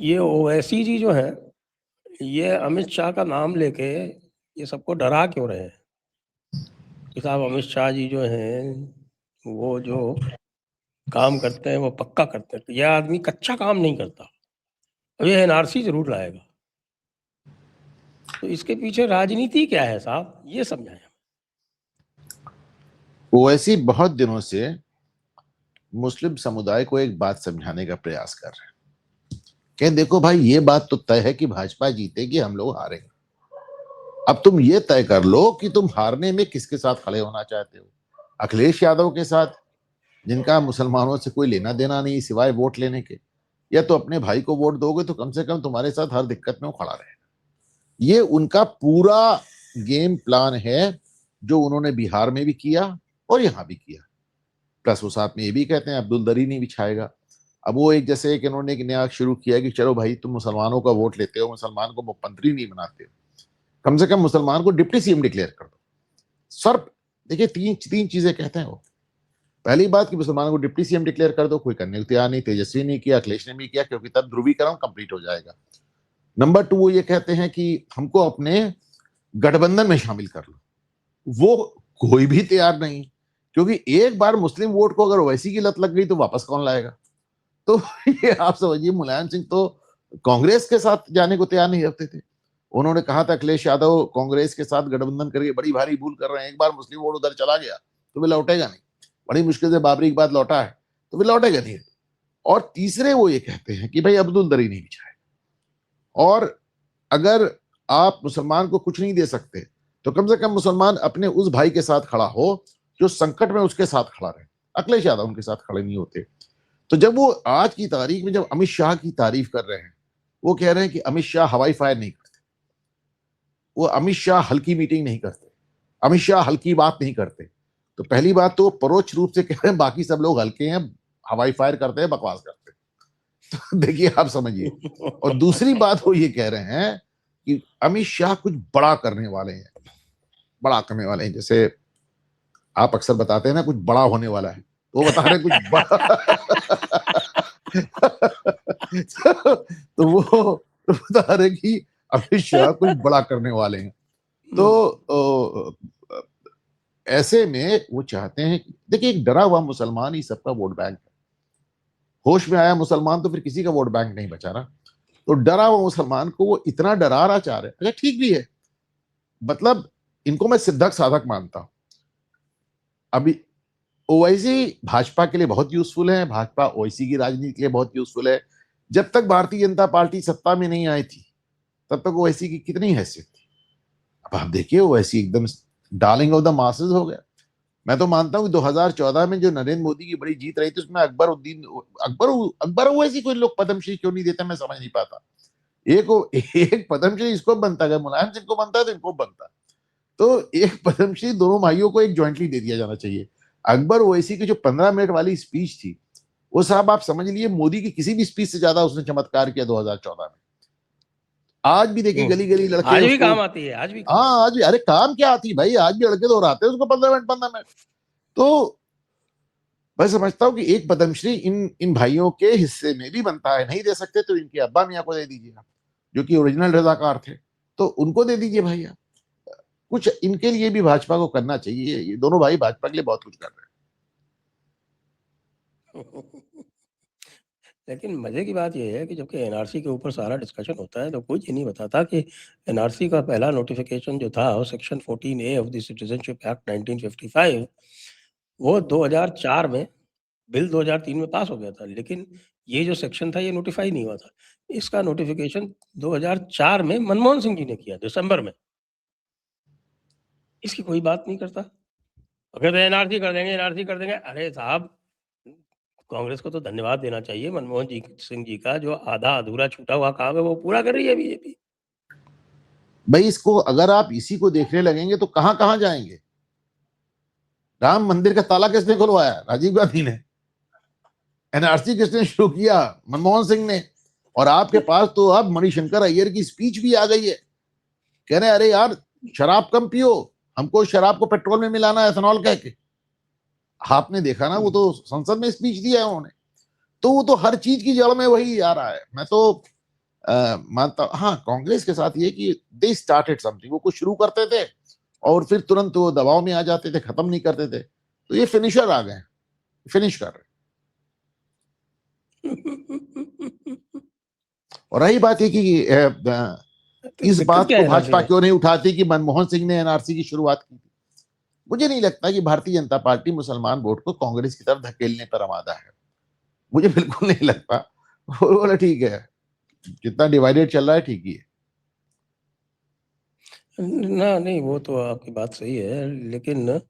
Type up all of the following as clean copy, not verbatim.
ये ओवैसी जी जो है, ये अमित शाह का नाम लेके ये सबको डरा क्यों रहे हैं कि साहब अमित शाह जी जो हैं वो जो काम करते हैं वो पक्का करते हैं। यह आदमी कच्चा काम नहीं करता। अब ये एनआरसी जरूर लाएगा, तो इसके पीछे राजनीति क्या है साहब, ये समझाएं। ओवैसी बहुत दिनों से मुस्लिम समुदाय को एक बात समझाने का प्रयास कर रहे हैं कि देखो भाई, ये बात तो तय है कि भाजपा जीतेगी, हम लोग हारेंगे। अब तुम ये तय कर लो कि तुम हारने में किसके साथ खड़े होना चाहते हो। अखिलेश यादव के साथ, जिनका मुसलमानों से कोई लेना देना नहीं सिवाय वोट लेने के, या तो अपने भाई को वोट दोगे तो कम से कम तुम्हारे साथ हर दिक्कत में वो खड़ा रहे। ये उनका पूरा गेम प्लान है, जो उन्होंने बिहार में भी किया और यहां भी किया। प्लस वो साथ में ये भी कहते हैं अब्दुल दरी नहीं बिछाएगा। अब वो एक जैसे एक इन्होंने एक नया शुरू किया कि चलो भाई, तुम मुसलमानों का वोट लेते हो, मुसलमान को मुख्यमंत्री नहीं बनाते हो, कम से कम मुसलमान को डिप्टी सीएम डिक्लेयर कर दो। सर देखिए, तीन चीजें कहते हैं वो। पहली बात कि मुसलमानों को डिप्टी सीएम डिक्लेयर कर दो, कोई करने को तैयार नहीं। तेजस्वी ने किया, अखिलेश ने भी किया, क्योंकि तब ध्रुवीकरण कंप्लीट हो जाएगा। नंबर 2, वो ये कहते हैं कि हमको अपने गठबंधन में शामिल कर लो। वो कोई भी तैयार नहीं, क्योंकि एक बार मुस्लिम वोट को अगर ओवैसी की लत लग गई तो वापस कौन लाएगा। तो ये आप समझिए, मुलायम सिंह तो कांग्रेस के साथ जाने को तैयार नहीं रहते थे। उन्होंने कहा था अखिलेश यादव कांग्रेस के साथ गठबंधन करके बड़ी भारी भूल कर रहे हैं, एक बार मुस्लिम वोट उधर चला गया तो वे लौटेगा नहीं। बड़ी मुश्किल से बाबरी के बाद लौटा है, तो वे लौटेगा नहीं। और तीसरे वो ये कहते हैं कि भाई अब्दुल दरी नहीं बिछाएगा, और अगर आप मुसलमान को कुछ नहीं दे सकते तो कम से कम मुसलमान अपने उस भाई के साथ खड़ा हो जो संकट में उसके साथ खड़ा रहे। अखिलेश यादव उनके साथ खड़े नहीं होते। तो जब वो आज की तारीख में जब अमित शाह की तारीफ कर रहे हैं, वो कह रहे हैं कि अमित शाह हवाई फायर नहीं करते, वो अमित शाह हल्की मीटिंग नहीं करते, अमित शाह हल्की बात नहीं करते। तो पहली बात तो परोक्ष रूप से कह रहे हैं बाकी सब लोग हल्के हैं, हवाई फायर करते हैं, बकवास करते हैं। तो देखिए आप समझिए। और दूसरी बात वो ये कह रहे हैं कि अमित शाह कुछ बड़ा करने वाले हैं, बड़ा करने वाले हैं। जैसे आप अक्सर बताते हैं ना कुछ बड़ा होने वाला है, तो वो बता रहे कुछ बड़ा। तो वो बता रहे कि अमित शाह कुछ बड़ा करने वाले हैं। तो ऐसे में वो चाहते हैं, देखिए एक डरा हुआ मुसलमान ही सबका वोट बैंक है। होश में आया मुसलमान तो फिर किसी का वोट बैंक नहीं बचा रहा। तो डरा हुआ मुसलमान को वो इतना डरा चाह रहे हैं। अच्छा ठीक भी है, मतलब इनको मैं सिद्धक साधक मानता हूं। अभी ओवैसी भाजपा के लिए बहुत यूजफुल है, भाजपा ओवैसी की राजनीति के लिए बहुत यूजफुल है। जब तक भारतीय जनता पार्टी सत्ता में नहीं आई थी तब तक ओवैसी की कितनी हैसियत थी। अब आप देखिए ओवैसी एकदम डार्लिंग ऑफ द मासेस हो गया। मैं तो मानता हूँ कि 2014 में जो नरेंद्र मोदी की बड़ी जीत रही थी उसमें अकबर ओवैसी को लोग पद्मश्री क्यों नहीं देते, मैं समझ नहीं पाता। एक पद्मश्री इसको बनता, अगर मुलायम सिंह को बनता है तो इनको बनता। तो एक पद्मश्री दोनों भाइयों को एक जॉइंटली दे दिया जाना चाहिए। अकबर ओवैसी की जो 15 मिनट वाली स्पीच थी, वो साहब आप समझ लिए मोदी की किसी भी स्पीच से ज्यादा उसने चमत्कार किया 2014 में। आज भी देखिए गली गली लड़के आज भी उसको, काम आती है, आज भी काम हाँ आज भी, अरे काम क्या आती भाई, आज भी लड़के दोहराते हैं उसको 15 मिनट। तो मैं समझता हूँ कि एक पद्मश्री इन भाइयों के हिस्से में भी बनता है। नहीं दे सकते तो इनके अब्बा मियाँ को दे दीजिए आप, जो कि ओरिजिनल रजाकार थे, तो उनको दे दीजिए भाई आप। कुछ इनके लिए भी भाजपा को करना चाहिए। ये दोनों भाई भाजपा के लिए बहुत कुछ कर रहे हैं। लेकिन मजे की बात यह है कि जबकि एनआरसी के ऊपर सारा डिस्कशन होता है तो कोई ये नहीं बताता कि एनआरसी का पहला नोटिफिकेशन जो था section 14A of the citizenship act 1955 वो 2004 में, बिल 2003 में पास हो गया था, लेकिन ये जो सेक्शन था ये नोटिफाई नहीं हुआ था। इसका नोटिफिकेशन 2004 में मनमोहन सिंह जी ने किया, दिसंबर में। इसकी कोई बात नहीं करता। अगर एनआरसी कर देंगे, एनआरसी कर देंगे। अरे साहब, कांग्रेस को तो धन्यवाद देना चाहिए मनमोहन सिंह जी का, जो आधा अधूरा छूटा हुआ काम है वो पूरा कर रही है बीजेपी। भाई इसको अगर आप इसी को देखने लगेंगे तो कहां कहां जाएंगे। राम मंदिर का ताला किसने खुलवाया? राजीव गांधी ने। एनआरसी किसने शुरू किया? मनमोहन सिंह ने। और आपके पास तो अब मणिशंकर अय्यर की स्पीच भी आ गई है, कह रहे अरे यार शराब कम पियो, हमको शराब को पेट्रोल में मिलाना है एथेनॉल कह के। आपने देखा ना, वो तो संसद में स्पीच दिया है उन्होंने। तो वो तो हर चीज की जड़ में वही आ रहा है। मैं तो मानता हाँ, कांग्रेस के साथ ये कि दे स्टार्टेड समथिंग, वो कुछ शुरू करते थे और फिर तुरंत वो दबाव में आ जाते थे, खत्म नहीं करते थे। तो ये फिनिशर आ गए, फिनिश कर रहे। और रही बात ये कि तो इस दिक्कत बात क्या को है एनआरसी भाजपा में? क्यों नहीं उठाती कि मनमोहन सिंह ने एनआरसी की शुरुआत की थी। मुझे नहीं लगता कि भारतीय जनता पार्टी मुसलमान वोट को कांग्रेस की तरफ धकेलने पर आमादा है, मुझे बिल्कुल नहीं लगता। वो बोला ठीक है, जितना डिवाइडेड चल रहा है ठीक ही है। ना नहीं, वो तो आपकी बात सही है, लेकिन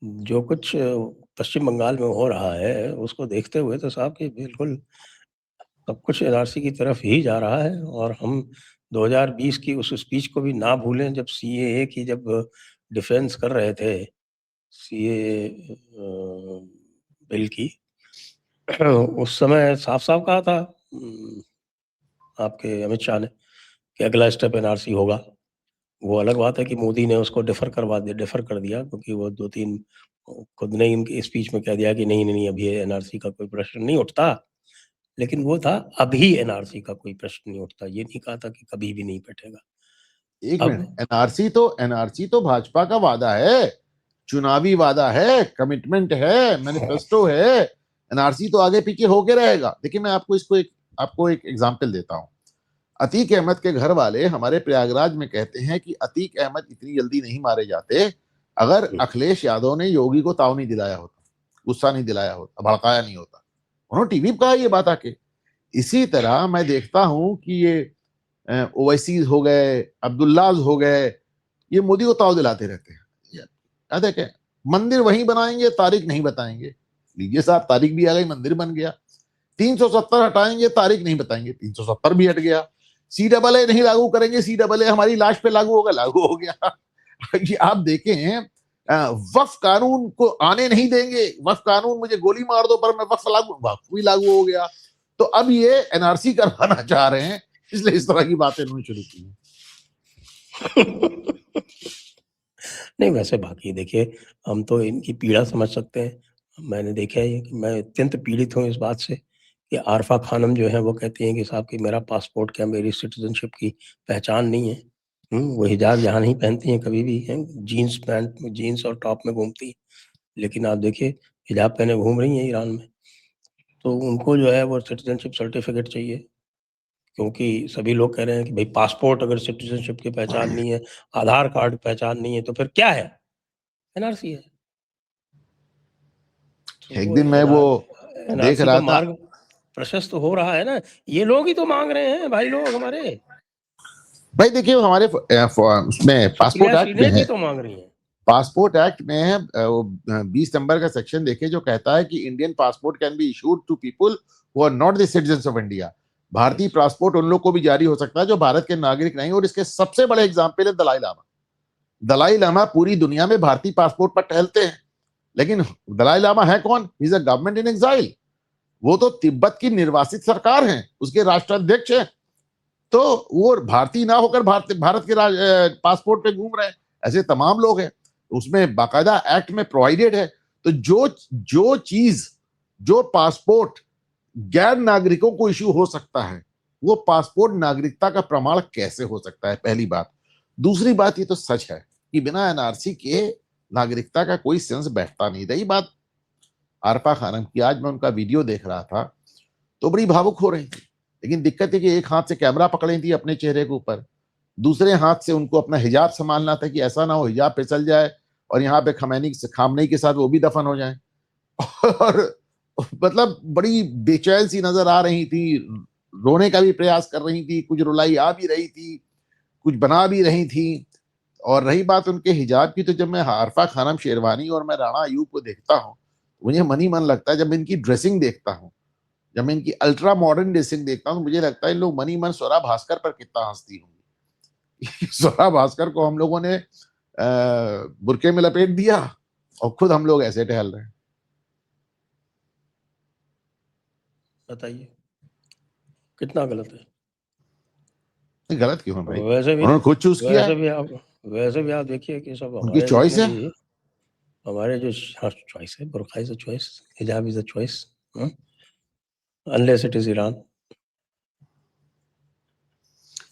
जो कुछ पश्चिम बंगाल में हो रहा है उसको देखते हुए तो साहब कि बिल्कुल सब कुछ एनआरसी की तरफ ही जा रहा है। और हम 2020 की उस स्पीच को भी ना भूलें, जब सीएए की जब डिफेंस कर रहे थे, सीएए बिल की, उस समय साफ-साफ कहा था आपके अमित शाह ने कि अगला स्टेप एनआरसी होगा। वो अलग बात है कि मोदी ने उसको डिफर कर दिया, क्योंकि वो 2-3 खुद ने इनकी स्पीच में कह दिया कि नहीं, नहीं, नहीं, अभी एनआरसी का कोई प्रश्न नहीं उठता। लेकिन वो था अभी एनआरसी का कोई प्रश्न नहीं उठता, ये नहीं कहा था कि कभी भी नहीं बैठेगा। एक अब मिनट, एनआरसी तो भाजपा का वादा है, चुनावी वादा है, कमिटमेंट है, मैनिफेस्टो है। एनआरसी तो आगे पीछे होके रहेगा। देखिए, मैं आपको एक एग्जाम्पल देता हूं। अतीक अहमद के घर वाले हमारे प्रयागराज में कहते हैं कि अतीक अहमद इतनी जल्दी नहीं मारे जाते अगर अखिलेश यादव ने योगी को ताव नहीं दिलाया होता, गुस्सा नहीं दिलाया होता, भड़काया नहीं होता। उन्होंने टीवी पर कहा ये बात आके। इसी तरह मैं देखता हूं कि ये ओवैसी हो गए, अब्दुल्लाज हो गए, ये मोदी को ताव दिलाते रहते हैं। याद है क्या, मंदिर वहीं बनाएंगे, तारीख नहीं बताएंगे। लीजिए साहब, तारीख भी आ गई, मंदिर बन गया। 370 हटाएंगे, तारीख नहीं बताएंगे, 370 भी हट गया। CAA नहीं लागू करेंगे, CAA हमारी लाश पे लागू होगा, लागू हो गया। ये आप देखें, वक्फ कानून को आने नहीं देंगे, वक्फ कानून मुझे गोली मार दो पर मैं वक्फ भी लागू हो गया। तो अब ये एनआरसी करवाना चाह रहे हैं, इसलिए इस तरह की बातें उन्होंने शुरू की हैं। नहीं, वैसे बाकी देखिए, हम तो इनकी पीड़ा समझ सकते हैं। मैंने देखा है कि मैं अत्यंत पीड़ित हूँ इस बात से कि आरफा खानम जो है वो कहती हैं कि साहब कि मेरा पासपोर्ट क्या मेरी सिटीज़नशिप की पहचान नहीं है। वो हिजाब यहाँ नहीं पहनती हैं कभी भी, हैं, जीन्स पैंट में, जीन्स और टॉप में घूमती हैं। लेकिन आप देखिए, हिजाब पहने घूम रही हैं ईरान में। तो उनको जो है वो सिटीज़नशिप सर्टिफ़िकेट चाहिए, क्योंकि सभी लोग कह रहे हैं कि भई पासपोर्ट अगर सिटीज़नशिप की पहचान नहीं है, आधार कार्ड पहचान नहीं है, तो फिर क्या है? एनआरसी है। तो एक वो दिन मैं वो देख एनआरसी का रहा था। मार्ग प्रशस्त हो रहा है ना, ये लोग ही तो मांग रहे हैं भाई, लोग हमारे भाई देखिए, हमारे उसमें पासपोर्ट सुप्रिया एक्ट में श्रीनेत है, ही तो मांग रही हैं। पासपोर्ट एक्ट में है, वो 20 नंबर का सेक्शन देखिए जो कहता है कि Indian passport can be issued to people who are not the citizens of India. भारतीय यस। पासपोर्ट उन लोग को भी जारी हो सकता है जो भारत के नागरिक नहीं। और इसके सबसे बड़े एग्जाम्पल है दलाई लामा। दलाई लामा पूरी दुनिया में भारतीय पासपोर्ट पर टहलते हैं, लेकिन दलाई लामा है कौन? Is a government in exile. वो तो तिब्बत की निर्वासित सरकार है, उसके राष्ट्राध्यक्ष है। तो वो भारतीय ना होकर भारत के पासपोर्ट पे घूम रहे हैं। ऐसे तमाम लोग हैं, उसमें बाकायदा एक्ट में प्रोवाइडेड है। तो जो चीज, जो पासपोर्ट गैर नागरिकों को इश्यू हो सकता है, वो पासपोर्ट नागरिकता का प्रमाण कैसे हो सकता है? पहली बात। दूसरी बात, ये तो सच है कि बिना एनआरसी के नागरिकता का कोई सेंस बैठता नहीं। रही बात आरपा खानम की, आज मैं उनका वीडियो देख रहा था तो बड़ी भावुक हो रही थी। लेकिन दिक्कत है कि एक हाथ से कैमरा पकड़ी थी अपने चेहरे के ऊपर, दूसरे हाथ से उनको अपना हिजाब संभालना था कि ऐसा ना हो हिजाब फिसल जाए और यहाँ पे खामनेई के साथ वो भी दफन हो जाए। और मतलब बड़ी बेचैन सी नजर आ रही थी, रोने का भी प्रयास कर रही थी, कुछ रुलाई आ भी रही थी, कुछ बना भी रही थी। और रही बात उनके हिजाब की, तो जब मैं आरफा खानम शेरवानी और मैं राणा अयूब को देखता हूँ, मुझे मन ही मन लगता है। जब इनकी ड्रेसिंग देखता हूँ, जब मैं इनकी अल्ट्रा मॉडर्न ड्रेसिंग देखता हूँ, मुझे लगता है इन लोग मन ही मन स्वरा भास्कर पर कितना हंसती होंगी। स्वरा भास्कर को हम लोगों ने बुरके में लपेट दिया और खुद हम लोग ऐसे टहल रहे हैं। बताइए कितना गलत है? गलत क्यों है भाई? वैसे भी उन्होंने खुद चूज किया वैसे है, भी आप वैसे भी आप देखिए कि सब उनकी हमारे चॉइस जितने है। भी हमारे जो चॉइस है, बुर्का इज अ चॉइस, हिजाब is a choice, unless it is Iran.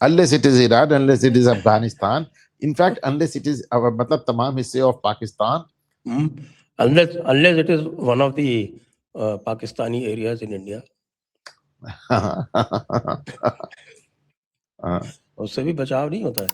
unless it is Iran, unless it is Afghanistan, in fact unless it is मतलब तमाम हिस्से of Pakistan, unless it is one of the Pakistani areas in India, उससे भी बचाव नहीं होता है।